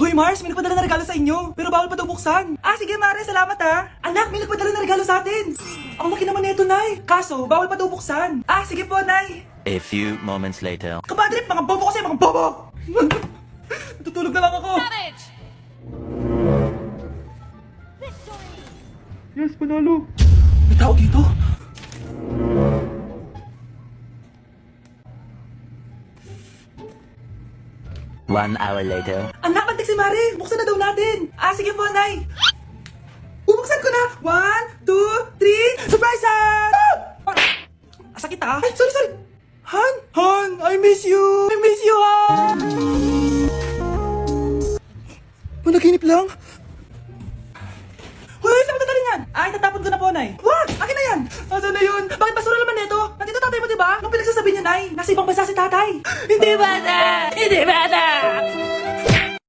Hoy Mars, may nagpadala na regalo sa inyo. Pero bawal pa daw buksan. Ah, sige Mare, salamat ha. Anak, may nagpadala na regalo sa atin. Ang laki naman nito, Nay. Kaso, bawal pa daw buksan. Ah, sige po, Nay. A few moments later. Kapadrip, mga bobo kasi, mga bobo! Tutulog na lang ako. Yes, panalo. May tao dito. One hour later. Anak, mantik si Mare. Buksan na daw natin. Ah, sige po, Nay. Bubuksan ko na. 1, 2, 3. Surprise, Han! Ah, sakit ah. Ay, sorry. Han! Han, I miss you! I miss you, Han! Panaginip lang? Hoy, saan mo tatalingan? Ay, tatapon ko na po, Nay. Wag! Akin na yan! Asan na yun? Bakit basura naman nito? Nandito tatay mo, diba? Nung pinagsasabi niya, Nay, nasa ibang bansa si tatay. Hindi ba, Nay? Hindi ba, Nay?